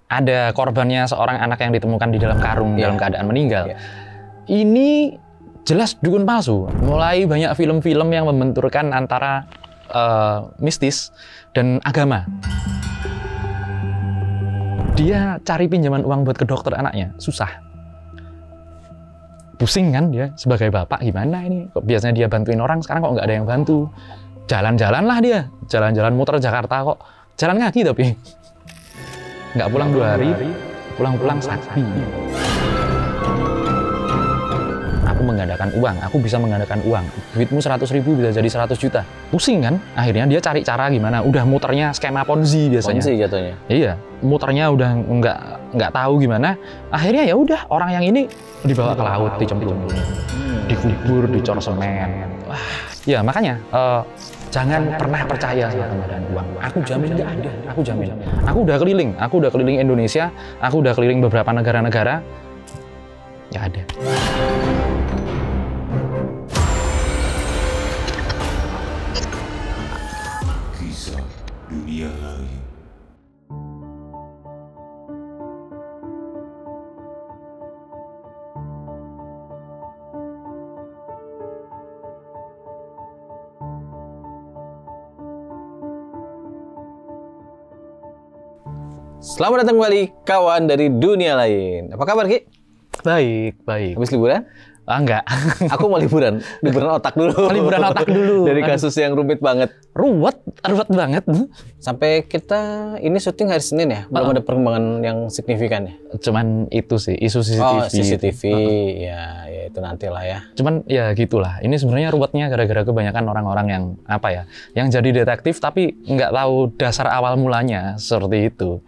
ada korbannya seorang anak yang ditemukan di dalam karung dalam keadaan meninggal. Ini jelas dukun palsu. Mulai banyak film-film yang membenturkan antara mistis dan agama. Dia cari pinjaman uang buat ke dokter anaknya, susah. Pusing kan dia sebagai bapak, gimana ini? Kok biasanya dia bantuin orang, sekarang kok nggak ada yang bantu. Jalan-jalan lah dia, jalan-jalan muter Jakarta kok. Jalan kaki tapi. Nggak pulang 2 hari, pulang-pulang sakti. Aku menggandakan uang, aku bisa menggandakan uang. Duitmu 100.000 bisa jadi 100 juta. Pusing kan? Akhirnya dia cari cara gimana. Udah muternya skema Ponzi biasanya. Ponzi jatuhnya. Iya, muternya udah nggak tahu gimana. Akhirnya ya udah orang yang ini dibawa ke laut, dicemplung, dikubur, dicor semen. Wah, ya makanya jangan pernah percaya sama penggandaan uang. Aku jamin nggak ada. Aku jamin. Aku udah keliling Indonesia. Aku udah keliling beberapa negara-negara. Nggak ada. Kisah dunia lain. Selamat datang kembali kawan dari dunia lain. Apa kabar Ki? Baik. Habis liburan? Enggak. Aku mau liburan otak dulu. Liburan otak dulu. Dari kasus yang rumit banget. Ruwet banget. Sampai kita ini syuting hari Senin ya, belum ada perkembangan yang signifikan ya. Cuman itu sih, isu CCTV. Oh, CCTV. Ya itu nantilah ya. Cuman ya gitulah. Ini sebenarnya ruwetnya gara-gara kebanyakan orang-orang yang yang jadi detektif tapi nggak tahu dasar awal mulanya seperti itu.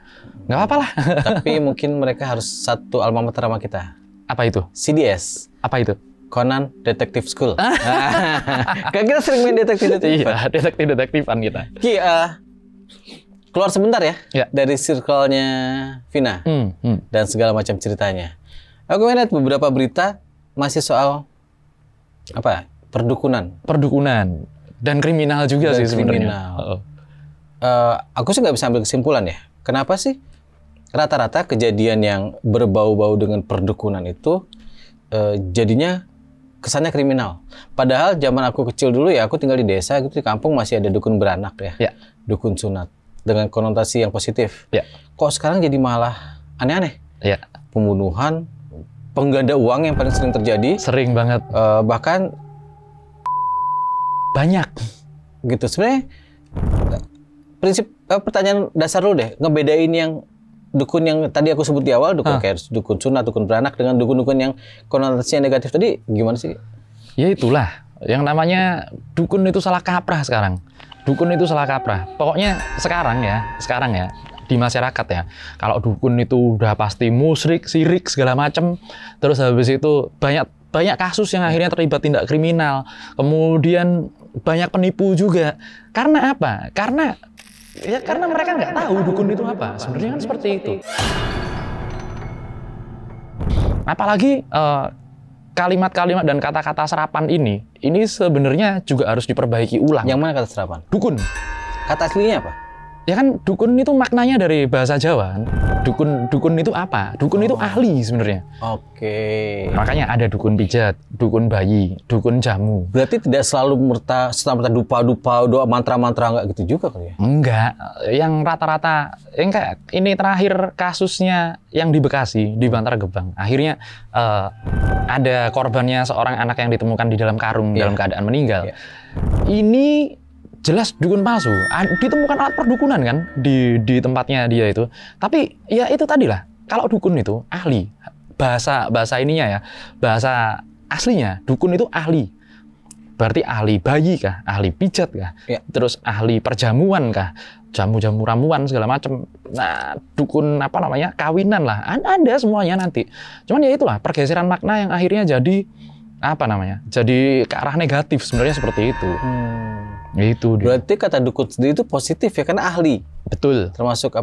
Nggak apa-apa lah. Tapi mungkin mereka harus satu alma mater sama kita. Apa itu? CDS. Apa itu? Conan Detective School. Kan kita sering main detektif-detektifan. Iya, detektif-detektifan kita. Ki, keluar sebentar ya, dari circle-nya Vina dan segala macam ceritanya. Aku melihat beberapa berita masih soal perdukunan dan kriminal juga sih sebenarnya. Aku sih nggak bisa ambil kesimpulan ya. Kenapa sih rata-rata kejadian yang berbau-bau dengan perdukunan itu jadinya kesannya kriminal. Padahal zaman aku kecil dulu ya, aku tinggal di desa gitu, di kampung masih ada dukun beranak ya. Dukun sunat dengan konotasi yang positif. Kok sekarang jadi malah aneh-aneh? Pembunuhan, pengganda uang yang paling sering terjadi. Sering banget. Bahkan banyak gitu. Sebenarnya prinsip pertanyaan dasar dulu deh, ngebedain yang dukun yang tadi aku sebut di awal, dukun kayak dukun sunat, dukun beranak dengan dukun-dukun yang konotasinya negatif tadi gimana sih? Ya itulah, yang namanya dukun itu salah kaprah sekarang. Dukun itu salah kaprah. Pokoknya sekarang ya di masyarakat ya, kalau dukun itu udah pasti musyrik, syirik segala macem. Terus habis itu banyak kasus yang akhirnya terlibat tindak kriminal. Kemudian banyak penipu juga. Karena apa? Karena mereka nggak tahu dukun itu apa. Sebenarnya kan seperti itu. Apalagi kalimat-kalimat dan kata-kata serapan ini sebenarnya juga harus diperbaiki ulang. Yang mana kata serapan? Dukun. Kata aslinya apa? Ya kan dukun itu maknanya dari bahasa Jawa kan. Dukun itu apa? Dukun itu ahli sebenarnya. Oke. Makanya ada dukun pijat, dukun bayi, dukun jamu. Berarti tidak selalu serta-merta dupa-dupa, doa mantra-mantra enggak gitu juga kali ya? Enggak. Yang rata-rata kayak ini terakhir kasusnya yang di Bekasi, di Bantar Gebang. Akhirnya ada korbannya seorang anak yang ditemukan di dalam karung dalam keadaan meninggal. Ini jelas dukun palsu. Ditemukan alat perdukunan kan di tempatnya dia itu. Tapi ya itu tadilah. Kalau dukun itu ahli. Bahasa ininya ya. Bahasa aslinya dukun itu ahli. Berarti ahli bayi kah? Ahli pijat kah? Terus ahli perjamuan kah? Jamu-jamu ramuan segala macam. Nah, dukun kawinan lah. Ada semuanya nanti. Cuman ya itulah pergeseran makna yang akhirnya jadi jadi ke arah negatif sebenarnya seperti itu. Itu dia. Berarti kata dukun sendiri itu positif ya, karena ahli. Betul. Termasuk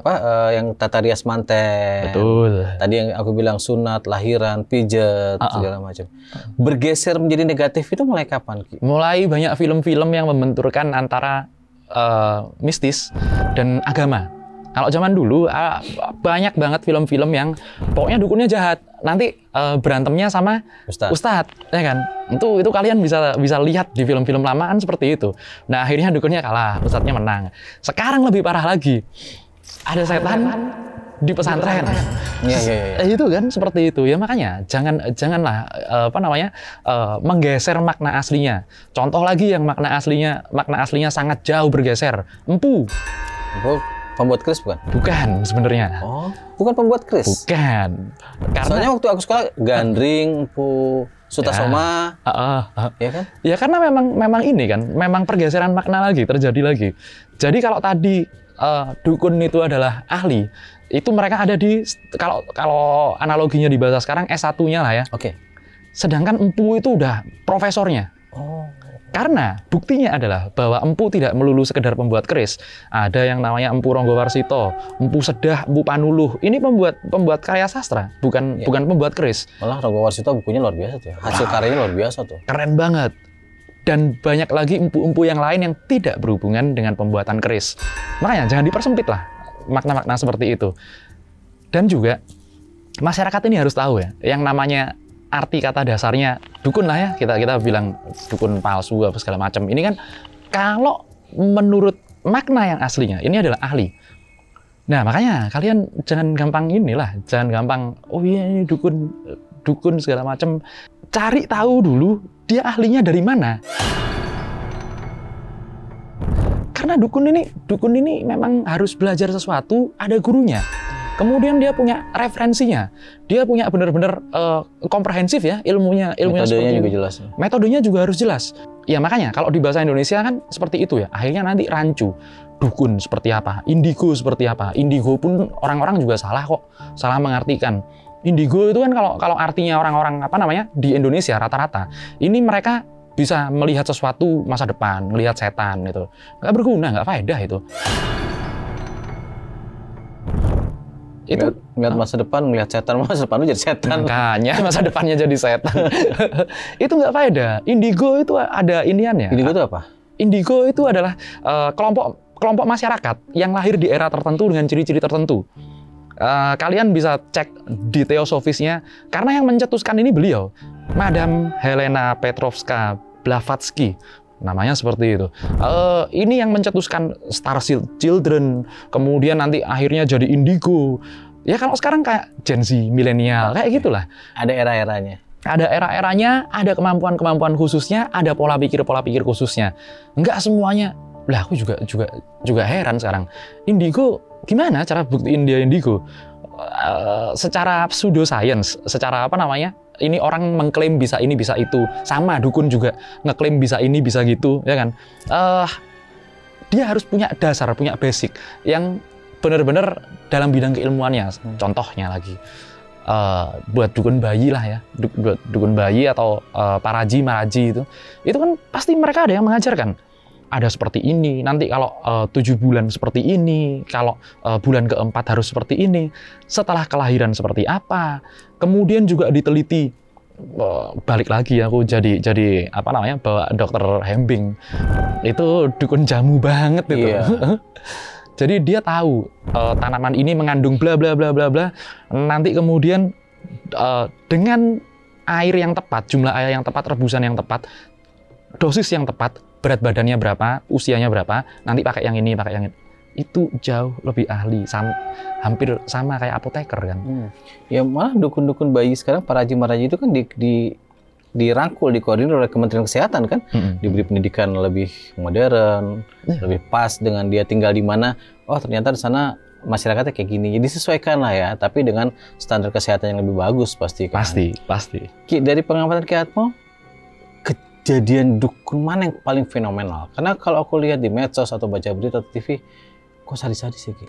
yang tata rias manten. Betul. Tadi yang aku bilang sunat, lahiran, pijat, segala macam. Bergeser menjadi negatif itu mulai kapan, Ki? Mulai banyak film-film yang membenturkan antara mistis dan agama. Kalau zaman dulu banyak banget film-film yang pokoknya dukunnya jahat. Nanti berantemnya sama ustadz, ya kan? Itu kalian bisa lihat di film-film lama kan seperti itu. Nah, akhirnya dukunnya kalah, ustadznya menang. Sekarang lebih parah lagi. Ada setan di pesantren. Iya. Itu kan seperti itu. Ya makanya janganlah menggeser makna aslinya. Contoh lagi yang makna aslinya sangat jauh bergeser. Empu. Pembuat keris bukan? Bukan sebenarnya. Oh, bukan pembuat keris. Bukan. Soalnya waktu aku sekolah gandring, empu, sutasoma. Ya kan? Ya karena memang ini kan, memang pergeseran makna lagi terjadi lagi. Jadi kalau tadi dukun itu adalah ahli, itu mereka ada di kalau analoginya di bahasa sekarang S1-nya lah ya. Oke. Sedangkan empu itu udah profesornya. Oh. Karena buktinya adalah bahwa empu tidak melulu sekedar pembuat keris. Ada yang namanya Empu Ronggowarsito, Empu Sedah, Empu Panuluh. Ini pembuat karya sastra, bukan pembuat keris. Malah Ronggowarsito bukunya luar biasa tuh. Hasil karyanya luar biasa tuh. Keren banget. Dan banyak lagi empu-empu yang lain yang tidak berhubungan dengan pembuatan keris. Makanya jangan dipersempit lah makna-makna seperti itu. Dan juga masyarakat ini harus tahu ya, yang namanya arti kata dasarnya dukun lah ya, kita bilang dukun palsu apa segala macam. Ini kan kalau menurut makna yang aslinya ini adalah ahli. Nah makanya kalian jangan gampang jangan gampang oh iya ini dukun segala macam. Cari tahu dulu dia ahlinya dari mana. Karena dukun ini memang harus belajar sesuatu, ada gurunya. Kemudian dia punya referensinya, dia punya benar-benar komprehensif ya ilmunya metodenya juga jelas. Metodenya juga harus jelas. Ya makanya kalau di bahasa Indonesia kan seperti itu ya. Akhirnya nanti rancu. Dukun seperti apa? Indigo seperti apa? Indigo pun orang-orang juga salah kok, salah mengartikan. Indigo itu kan kalau artinya orang-orang di Indonesia rata-rata ini mereka bisa melihat sesuatu masa depan, melihat setan itu nggak berguna, nggak faedah itu. Ngeliat masa depan, ngeliat setan, masa depan lu jadi setan. Makanya masa depannya jadi setan. Itu nggak faedah. Indigo itu ada iniannya. Indigo itu apa? Indigo itu adalah kelompok masyarakat yang lahir di era tertentu dengan ciri-ciri tertentu. Kalian bisa cek di Theosophisnya, karena yang mencetuskan ini beliau, Madam Helena Petrovska Blavatsky. Namanya seperti itu. Ini yang mencetuskan Star Children, kemudian nanti akhirnya jadi Indigo. Ya kalau sekarang kayak Gen Z, milenial, kayak gitulah. Ada era-eranya. Ada era-eranya, ada kemampuan-kemampuan khususnya, ada pola pikir khususnya. Enggak semuanya. Lah aku juga heran sekarang. Indigo, gimana cara buktiin dia Indigo? Secara pseudoscience, secara ini orang mengklaim bisa ini bisa itu, sama dukun juga ngeklaim bisa ini bisa gitu, ya kan? Dia harus punya dasar, punya basic yang benar-benar dalam bidang keilmuannya. Contohnya lagi, buat dukun bayi lah ya, dukun bayi atau paraji maraji itu kan pasti mereka ada yang mengajarkan. Ada seperti ini, nanti kalau 7 bulan seperti ini, kalau bulan keempat harus seperti ini, setelah kelahiran seperti apa. Kemudian juga diteliti, balik lagi aku jadi bawa dokter Hembing, itu dukun jamu banget itu. Iya. Jadi dia tahu tanaman ini mengandung bla bla bla bla bla, nanti kemudian dengan air yang tepat, jumlah air yang tepat, rebusan yang tepat, dosis yang tepat, berat badannya berapa, usianya berapa, nanti pakai yang ini, pakai yang ini. Itu jauh lebih ahli, hampir sama kayak apoteker kan. Ya malah dukun-dukun bayi sekarang, paraji-maraji itu kan dirangkul, dikoordinir oleh Kementerian Kesehatan kan. Diberi pendidikan lebih modern, lebih pas dengan dia tinggal di mana. Oh ternyata di sana masyarakatnya kayak gini. Jadi sesuaikan lah ya, tapi dengan standar kesehatan yang lebih bagus pasti kan. Pasti. Ki, dari pengamatan Ki Atmo, kejadian dukun mana yang paling fenomenal? Karena kalau aku lihat di medsos atau baca berita atau TV, kok sadis-sadis ya Ki?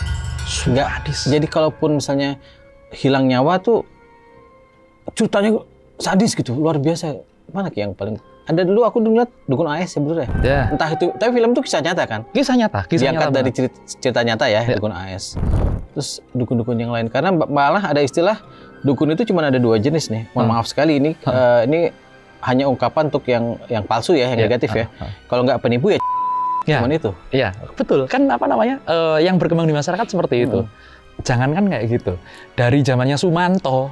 Nggak, jadi kalaupun misalnya hilang nyawa tuh ceritanya sadis gitu, luar biasa. Mana Ki yang paling? Ada dulu aku lihat dukun AS ya bener ya? Yeah. Entah itu, tapi film itu kisah nyata kan? Kisah nyata Diangkat dari cerita nyata ya, dukun AS. Terus dukun-dukun yang lain, karena malah ada istilah dukun itu cuma ada 2 jenis nih. Mohon maaf sekali ini hanya ungkapan untuk yang palsu ya, yang negatif ya. Kalau nggak penipu ya Ya. Cuman itu. Iya, betul. Kan apa namanya? Yang berkembang di masyarakat seperti itu. Jangankan kayak gitu. Dari zamannya Sumanto.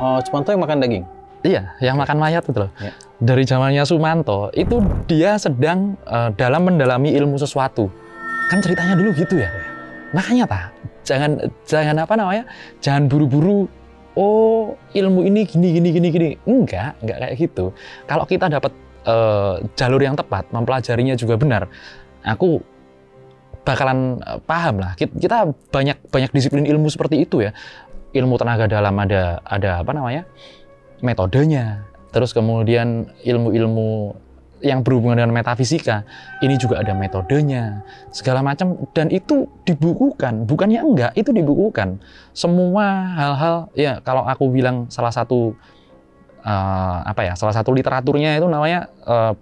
Oh, Sumanto yang makan daging. Iya, yang makan mayat itu loh. Ya. Dari zamannya Sumanto, itu dia sedang dalam mendalami ilmu sesuatu. Kan ceritanya dulu gitu ya. Makanya jangan apa namanya? Jangan buru-buru. Oh, ilmu ini gini. Enggak kayak gitu. Kalau kita dapat jalur yang tepat, mempelajarinya juga benar, aku bakalan paham lah. Kita banyak disiplin ilmu seperti itu ya. Ilmu tenaga dalam ada apa namanya? Metodenya. Terus kemudian ilmu-ilmu yang berhubungan dengan metafisika, ini juga ada metodenya, segala macam, dan itu dibukukan, bukannya enggak, itu dibukukan. Semua hal-hal, ya kalau aku bilang salah satu salah satu literaturnya itu namanya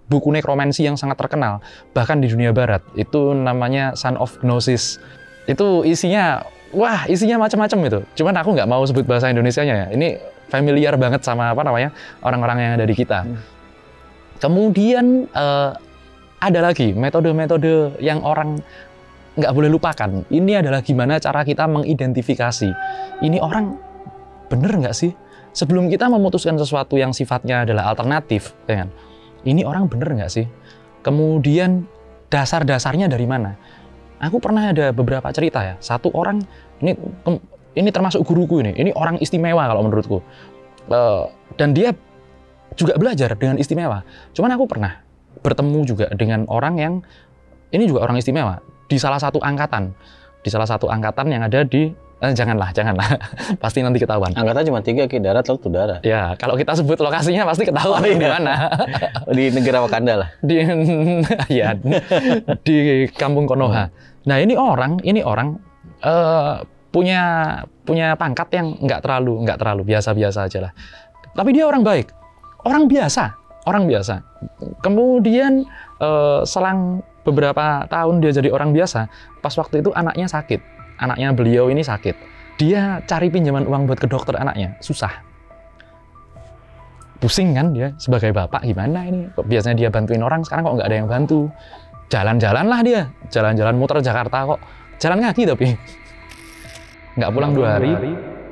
buku nekromansi yang sangat terkenal, bahkan di dunia barat, itu namanya Son of Gnosis. Itu isinya macam-macam itu. Cuman aku nggak mau sebut bahasa Indonesianya ya. Ini familiar banget sama apa namanya orang-orang yang ada di kita. Kemudian ada lagi metode-metode yang orang nggak boleh lupakan. Ini adalah gimana cara kita mengidentifikasi ini orang bener nggak sih? Sebelum kita memutuskan sesuatu yang sifatnya adalah alternatif, ya kan? Ini orang bener nggak sih? Kemudian dasar-dasarnya dari mana? Aku pernah ada beberapa cerita ya. Satu orang ini termasuk guruku ini orang istimewa kalau menurutku. Dan dia juga belajar dengan istimewa. Cuman aku pernah bertemu juga dengan orang yang ini juga orang istimewa di salah satu angkatan yang ada di janganlah pasti nanti ketahuan. Angkatan cuma 3, Ki, darat laut udara. Ya, kalau kita sebut lokasinya pasti ketahuan di mana. Di negara Wakanda lah. Di Kampung Konoha. Nah, ini orang punya pangkat yang nggak terlalu biasa-biasa aja lah. Tapi dia orang baik. Orang biasa. Kemudian selang beberapa tahun dia jadi orang biasa, pas waktu itu anaknya beliau ini sakit. Dia cari pinjaman uang buat ke dokter anaknya, susah. Pusing kan dia sebagai bapak, gimana ini? Kok biasanya dia bantuin orang, sekarang kok nggak ada yang bantu. Jalan-jalan lah dia, jalan-jalan muter Jakarta kok. Jalan kaki tapi. Nggak pulang 2 hari,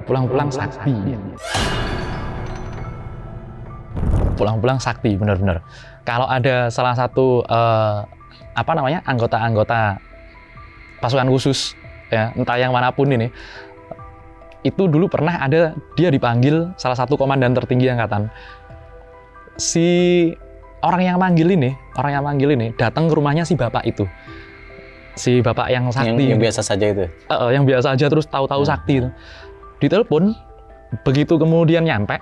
pulang-pulang sakti. Pulang-pulang sakti, benar-benar. Kalau ada salah satu anggota pasukan khusus, ya entah yang manapun ini, itu dulu pernah ada dia dipanggil salah satu komandan tertinggi angkatan. Si orang yang manggil ini datang ke rumahnya si bapak itu, si bapak yang sakti, yang biasa saja itu. Yang biasa aja terus tahu-tahu sakti itu. Ditelepon, begitu kemudian nyampe.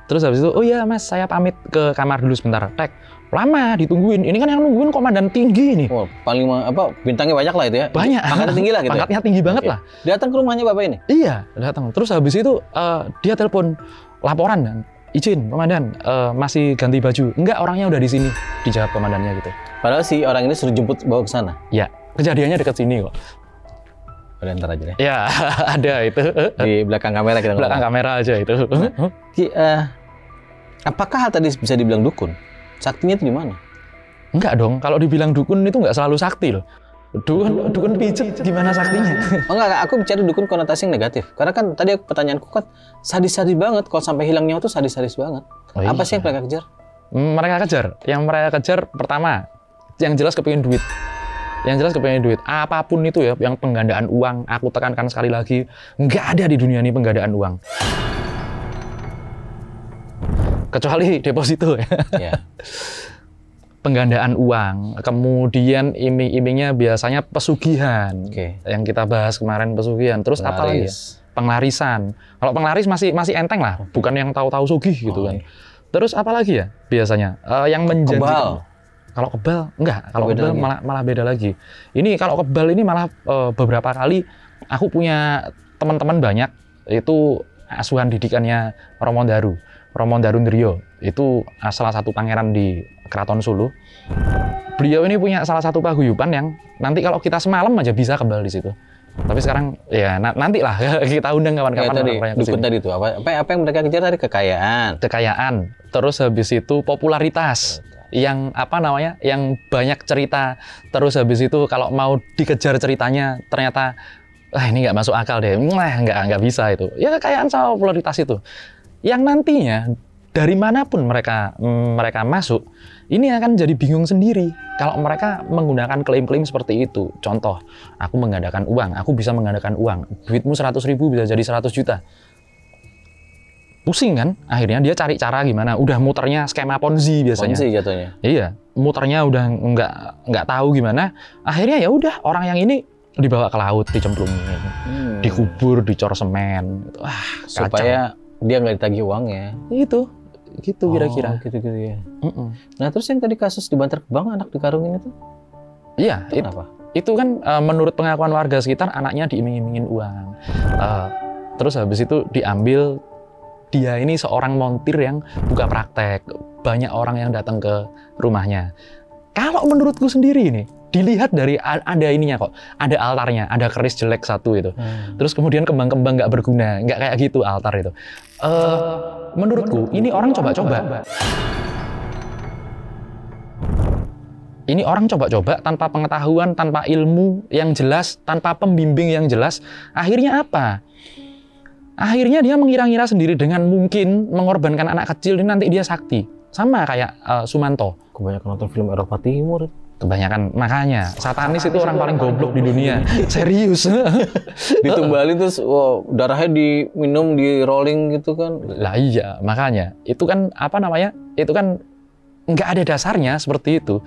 Terus habis itu, oh iya mas, saya pamit ke kamar dulu sebentar. Tek, lama ditungguin. Ini kan yang nungguin komandan tinggi nih. Oh, paling bintangnya banyak lah itu ya. Banyak. Pangkatnya tinggi lah gitu. Pangkatnya tinggi banget lah. Datang ke rumahnya bapak ini? Iya, datang. Terus habis itu dia telepon laporan dan izin komandan masih ganti baju. Enggak, orangnya udah di sini. Dijawab komandannya gitu. Padahal si orang ini suruh jemput bawa ke sana. Ya, kejadiannya dekat sini kok. Udah ntar aja deh. Ya, ada itu. Di belakang kamera kita. Belakang kamera aja itu. Apakah hal tadi bisa dibilang dukun? Saktinya itu di mana? Enggak dong, kalau dibilang dukun itu nggak selalu sakti loh. Dukun pijet gimana saktinya? Oh enggak, aku bicara dukun konotasi yang negatif. Karena kan tadi pertanyaanku kan sadis-sadis banget. Kalau sampai hilang nyawa tuh sadis-sadis banget. Oh, apa iya. sih yang mereka kejar? Yang mereka kejar pertama, yang jelas kepingin duit. Apapun itu ya, yang penggandaan uang, aku tekankan sekali lagi, nggak ada di dunia ini penggandaan uang. Kecuali deposito ya. Yeah. Penggandaan uang, kemudian iming-imingnya biasanya pesugihan. Yang kita bahas kemarin pesugihan. Terus apa lagi ya? Penglarisan. Kalau penglaris masih enteng lah, bukan yang tahu-tahu sugih gitu kan. Terus apa lagi ya biasanya? Yang menjanjikan. Kalau kebal enggak, kalau kebal malah beda lagi. Ini kalau kebal ini malah beberapa kali aku punya teman-teman banyak itu asuhan didikannya Romo Daru Ndrio. Itu salah satu pangeran di Keraton Solo. Beliau ini punya salah satu paguyuban yang nanti kalau kita semalam aja bisa kebal di situ. Tapi sekarang ya nanti lah kita undang kawan-kawan. Dukun tadi itu apa yang mereka kejar tadi? Kekayaan. Terus habis itu popularitas. yang apa namanya, yang banyak cerita, terus habis itu kalau mau dikejar ceritanya ternyata ini nggak masuk akal deh, nggak bisa itu. Ya kekayaan sama popularitas itu, yang nantinya dari manapun mereka masuk, ini akan jadi bingung sendiri kalau mereka menggunakan klaim-klaim seperti itu. Contoh, aku menggandakan uang, aku bisa menggandakan uang, duitmu 100.000 bisa jadi 100 juta. Pusing kan? Akhirnya dia cari cara gimana. Udah muternya skema Ponzi biasanya. Ponzi jatuhnya. Iya, muternya udah nggak tahu gimana. Akhirnya ya udah orang yang ini dibawa ke laut, dicemplungin, dikubur, dicor semen. Supaya dia nggak ditagih uangnya. Gitu kira-kira. Gitu ya. Nah terus yang tadi kasus di Bantar Gebang anak dikarungin itu? Iya. Itu kenapa? Itu kan menurut pengakuan warga sekitar anaknya diiming-imingin uang. Terus habis itu diambil. Dia ini seorang montir yang buka praktek, banyak orang yang datang ke rumahnya. Kalau menurutku sendiri ini, dilihat dari ada ininya kok, ada altarnya, ada keris jelek satu itu. Terus kemudian kembang-kembang nggak berguna, nggak kayak gitu altar itu. Menurutku ini orang coba-coba. Ini orang coba-coba tanpa pengetahuan, tanpa ilmu yang jelas, tanpa pembimbing yang jelas. Akhirnya apa? Akhirnya dia mengira-ngira sendiri dengan mungkin mengorbankan anak kecil ini nanti dia sakti. Sama kayak Sumanto. Kebanyakan nonton film Eropa Timur. Kebanyakan, makanya satanis itu orang paling goblok di dunia. Serius. Ditumbalin terus darahnya diminum, di rolling gitu kan. Lah iya, makanya. Itu kan apa namanya? Itu kan nggak ada dasarnya seperti itu.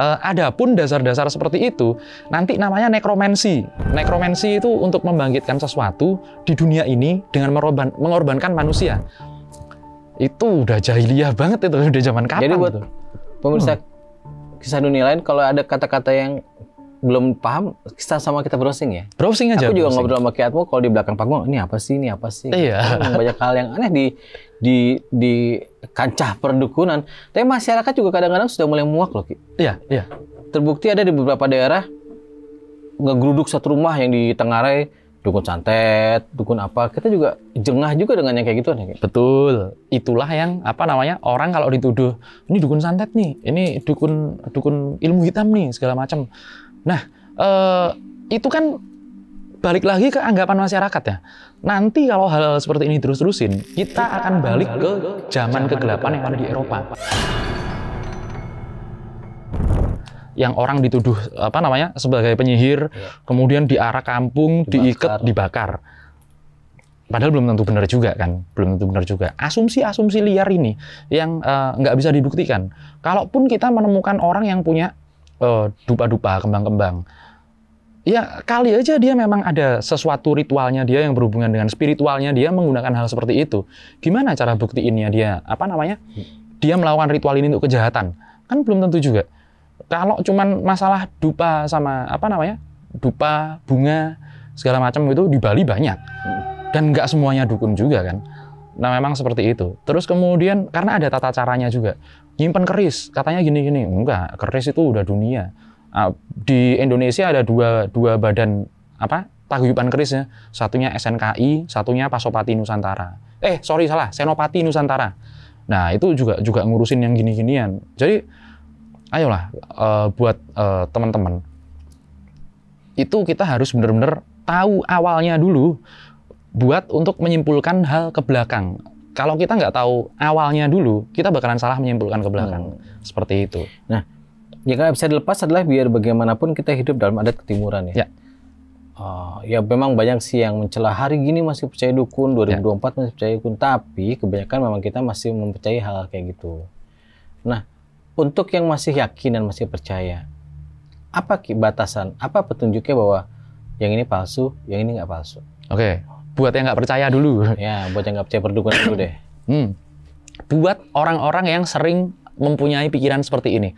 Adapun dasar-dasar seperti itu nanti namanya nekromansi. Nekromansi itu untuk membangkitkan sesuatu di dunia ini dengan mengorbankan manusia. Itu udah jahiliyah banget itu, udah zaman kapan. Jadi buat pemirsa kisah dunia lain, kalau ada kata-kata yang belum paham, kita browsing ya. Browsing aja. Aku juga ngobrol sama Kiatmo kalau di belakang panggung, ini apa sih? Iya. Banyak hal yang aneh di kancah perdukunan. Tapi masyarakat juga kadang-kadang sudah mulai muak loh, Ki. Iya. Terbukti ada di beberapa daerah ngegeruduk satu rumah yang di Tenggarai, dukun santet, dukun apa. Kita juga jengah juga dengan yang kayak gitu nih. Betul. Itulah yang apa namanya, orang kalau dituduh ini dukun santet nih, ini dukun ilmu hitam nih, segala macam. Nah, itu kan balik lagi ke anggapan masyarakat ya. Nanti kalau hal-hal seperti ini terus-terusin, kita akan balik ke zaman kegelapan yang ada di Eropa. Yang orang dituduh apa namanya sebagai penyihir, kemudian diarak kampung, diikat, dibakar. Padahal belum tentu benar juga kan, belum tentu benar juga. Asumsi-asumsi liar ini yang nggak bisa dibuktikan. Kalaupun kita menemukan orang yang punya dupa-dupa, kembang-kembang, ya kali aja dia memang ada sesuatu ritualnya dia yang berhubungan dengan spiritualnya dia menggunakan hal seperti itu. Gimana cara buktiinnya dia apa namanya? Dia melakukan ritual ini untuk kejahatan? Kan belum tentu juga. Kalau cuman masalah dupa sama apa namanya? Dupa, bunga, segala macam itu di Bali banyak. Dan nggak semuanya dukun juga kan. Nah memang seperti itu. Terus kemudian karena ada tata caranya juga. Nyimpen keris, katanya gini-gini. Enggak, keris itu udah dunia. Di Indonesia ada dua badan apa paguyuban kerisnya. Satunya SNKI, satunya Pasopati Nusantara. Salah, Senopati Nusantara. Nah itu juga ngurusin yang gini-ginian. Jadi ayolah buat teman-teman. Itu kita harus benar-benar tahu awalnya dulu buat untuk menyimpulkan hal ke belakang. Kalau kita nggak tahu awalnya dulu, kita bakalan salah menyimpulkan ke belakang. Seperti itu. Nah, yang nggak bisa dilepas adalah biar bagaimanapun kita hidup dalam adat ketimuran ya. Ya memang banyak sih yang mencela hari gini masih percaya dukun, 2024 masih percaya dukun. Tapi kebanyakan memang kita masih mempercayai hal kayak gitu. Nah, untuk yang masih yakin dan masih percaya, apa batasan, apa petunjuknya bahwa yang ini palsu, yang ini nggak palsu? Oke. Buat yang nggak percaya dulu. Ya, buat yang nggak percaya perdukunan dulu deh. Buat orang-orang yang sering mempunyai pikiran seperti ini,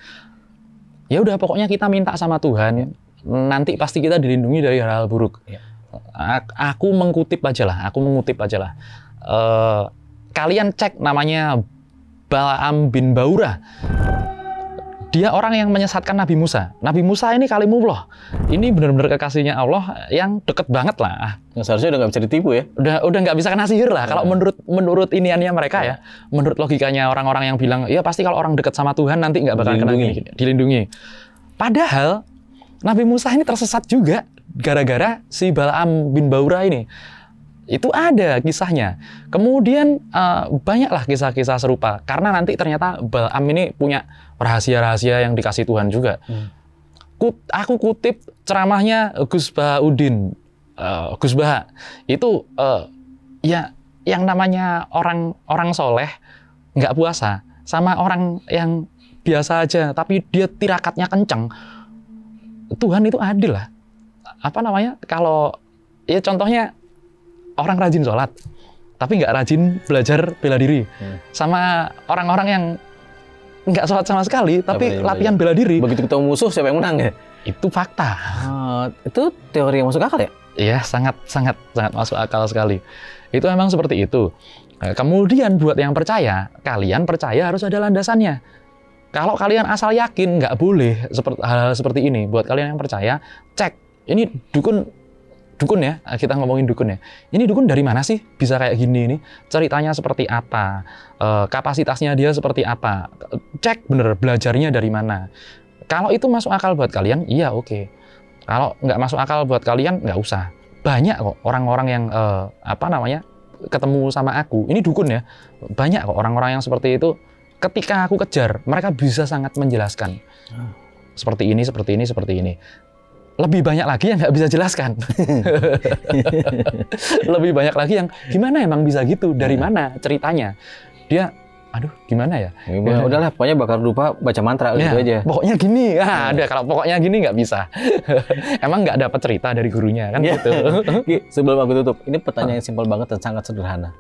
ya udah pokoknya kita minta sama Tuhan, nanti pasti kita dilindungi dari hal-hal buruk. Aku mengutip aja lah. Kalian cek namanya Balaam bin Baurah. dia orang yang menyesatkan Nabi Musa. Nabi Musa ini kalimullah. Ini benar-benar kekasihnya Allah yang deket banget lah. Yang seharusnya udah nggak bisa ditipu ya. Udah nggak bisa kena sihir lah. Kalau menurut iniannya mereka ya, menurut logikanya orang-orang yang bilang, ya pasti kalau orang deket sama Tuhan nanti nggak bakal kena gini, dilindungi. Padahal Nabi Musa ini tersesat juga gara-gara si Balaam bin Baura ini. Itu ada kisahnya. Kemudian banyaklah kisah-kisah serupa. Karena nanti ternyata Balaam ini punya rahasia-rahasia yang dikasih Tuhan juga. Aku kutip ceramahnya Gus Bahaudin. Gus Baha. Itu ya yang namanya orang soleh nggak puasa. Sama orang yang biasa aja. Tapi dia tirakatnya kenceng. Tuhan itu adil lah. Apa namanya? Kalau ya contohnya orang rajin sholat, tapi nggak rajin belajar bela diri. Sama orang-orang yang nggak sholat sama sekali, tapi latihan bela diri. Begitu ketemu musuh, siapa yang menang ya? Itu fakta. Itu teori yang masuk akal ya? Iya, sangat masuk akal sekali. Itu memang seperti itu. Kemudian buat yang percaya, kalian percaya harus ada landasannya. Kalau kalian asal yakin, nggak boleh hal seperti ini. Buat kalian yang percaya, cek. Ini dukun ya, kita ngomongin dukun ya. Ini dukun dari mana sih bisa kayak gini ini? Ceritanya seperti apa? Kapasitasnya dia seperti apa? Cek bener belajarnya dari mana. Kalau itu masuk akal buat kalian, iya oke. Kalau nggak masuk akal buat kalian, nggak usah. Banyak kok orang-orang yang ketemu sama aku. Ini dukun ya. Banyak kok orang-orang yang seperti itu. Ketika aku kejar, mereka bisa sangat menjelaskan. Seperti ini, seperti ini, seperti ini. Lebih banyak lagi yang nggak bisa jelaskan. Lebih banyak lagi yang gimana emang bisa gitu, dari mana ceritanya. Dia, aduh gimana ya? Ya udahlah, pokoknya bakar lupa baca mantra gitu aja. Pokoknya gini, ada kalau pokoknya gini nggak bisa. Emang nggak dapat cerita dari gurunya kan gitu. Sebelum aku tutup, ini pertanyaan yang simpel banget dan sangat sederhana.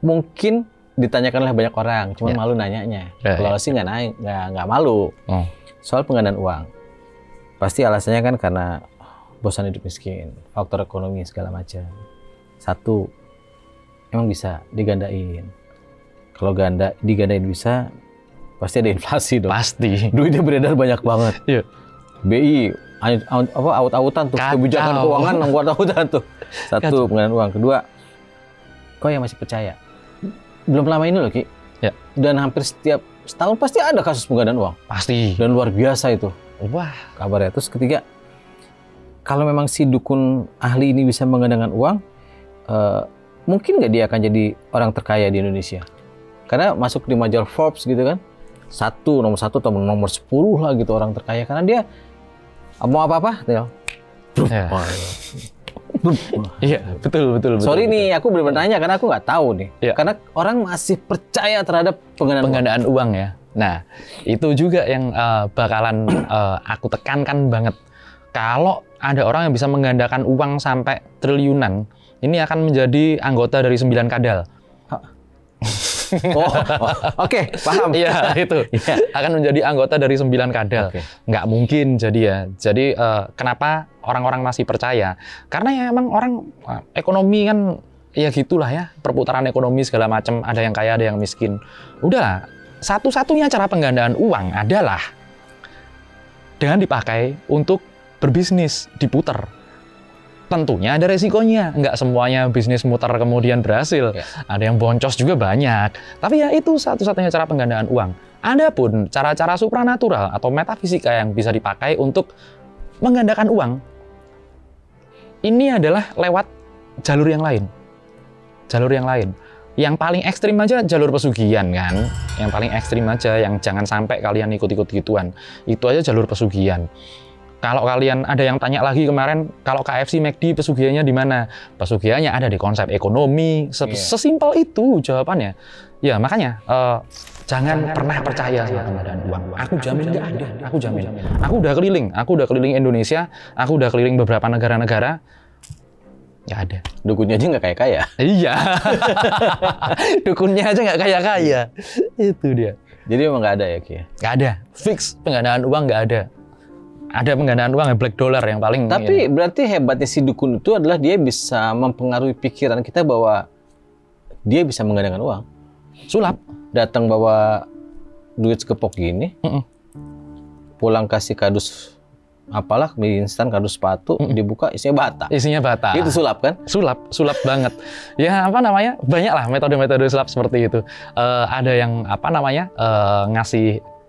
Mungkin ditanyakan oleh banyak orang, cuma malu nanyanya. Kalau sih nggak malu. Soal penggandaan uang. Pasti alasannya kan karena bosan hidup miskin, faktor ekonomi segala macam. Satu, emang bisa digandain. Kalau digandain bisa, pasti ada inflasi dong. Pasti. Duitnya beredar banyak banget. Iya. BI, aut-autan tuh, kebijakan keuangan aut-autan tuh. Satu, penggandaan uang. Kedua, kok yang masih percaya? Belum lama ini loh Ki. Ya. Dan hampir setiap setahun pasti ada kasus penggandaan uang. Pasti. Dan luar biasa itu. Wah, kabarnya. Terus ketiga, kalau memang si dukun ahli ini bisa menggandakan uang, mungkin nggak dia akan jadi orang terkaya di Indonesia? Karena masuk di majalah Forbes gitu kan, nomor satu atau nomor 10 lah gitu orang terkaya. Karena dia mau apa-apa, iya betul. Sorry betul. Nih, aku benar-benar nanya karena aku nggak tahu nih. Ya. Karena orang masih percaya terhadap penggandaan uang ya. Nah, itu juga yang bakalan aku tekankan banget. Kalau ada orang yang bisa menggandakan uang sampai triliunan, ini akan menjadi anggota dari 9 kadal. Oke, paham. Iya, itu. Akan menjadi anggota dari 9 kadal. Nggak mungkin jadi ya. Jadi kenapa orang-orang masih percaya? Karena ya emang orang ekonomi kan ya gitulah ya. Perputaran ekonomi segala macam, ada yang kaya, ada yang miskin. Udah. Satu-satunya cara penggandaan uang adalah dengan dipakai untuk berbisnis, diputer. Tentunya ada resikonya, nggak semuanya bisnis muter kemudian berhasil. Ada yang boncos juga banyak. Tapi ya itu satu-satunya cara penggandaan uang. Adapun cara-cara supranatural atau metafisika yang bisa dipakai untuk menggandakan uang, ini adalah lewat jalur yang lain. Yang paling ekstrim aja jalur pesugihan kan. Yang paling ekstrim aja, yang jangan sampai kalian ikut-ikut gituan. Itu aja jalur pesugihan. Kalau kalian ada yang tanya lagi kemarin, kalau KFC McD pesugihannya di mana? Pesugihannya ada di konsep ekonomi. Sesimpel itu jawabannya. Ya makanya jangan pernah percaya sama penggandaan uang. Aku jamin nggak ada. Aku jamin. Aku udah keliling Indonesia. Aku udah keliling beberapa negara-negara. Nggak ada. Dukunnya aja nggak kaya-kaya. Iya. Dukunnya aja nggak kaya-kaya. Itu dia. Jadi emang nggak ada ya Ki? Nggak ada. Fix penggandaan uang nggak ada. Ada penggandaan uang ya, black dollar yang paling. Tapi berarti hebatnya si dukun itu adalah dia bisa mempengaruhi pikiran kita bahwa dia bisa menggandakan uang. Sulap. Datang bawa duit sekepok gini. pulang kasih kardus apalah mie instan, kardus sepatu, dibuka isinya bata. Isinya bata. Itu sulap kan? Sulap banget. Ya apa namanya? Banyak lah metode-metode sulap seperti itu. Ada yang apa namanya?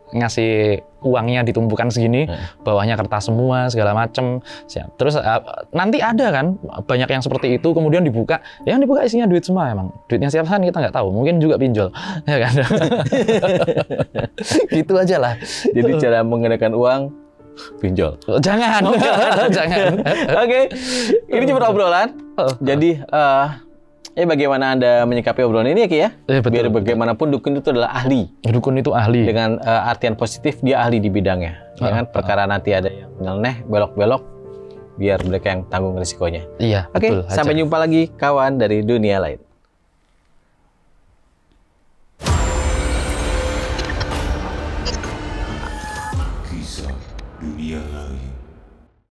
ngasih uangnya ditumpukan segini, bawahnya kertas semua segala macem. Terus nanti ada kan banyak yang seperti itu, kemudian dibuka, yang dibuka isinya duit semua emang. Duitnya siapa kan kita nggak tahu, mungkin juga pinjol, ya kan? Gitu aja lah. Jadi cara menggunakan uang pinjol. Jangan. Oke, ini cuma obrolan. Jadi bagaimana Anda menyikapi obrolan ini ya Ki ya? Betul, biar bagaimanapun dukun itu adalah ahli. Dukun itu ahli. Dengan artian positif dia ahli di bidangnya. Ya kan? Perkara nanti ada yang nyeleneh, belok-belok, biar mereka yang tanggung risikonya. Iya, Oke, betul. sampai jumpa lagi kawan dari dunia lain. Kisah dunia lain.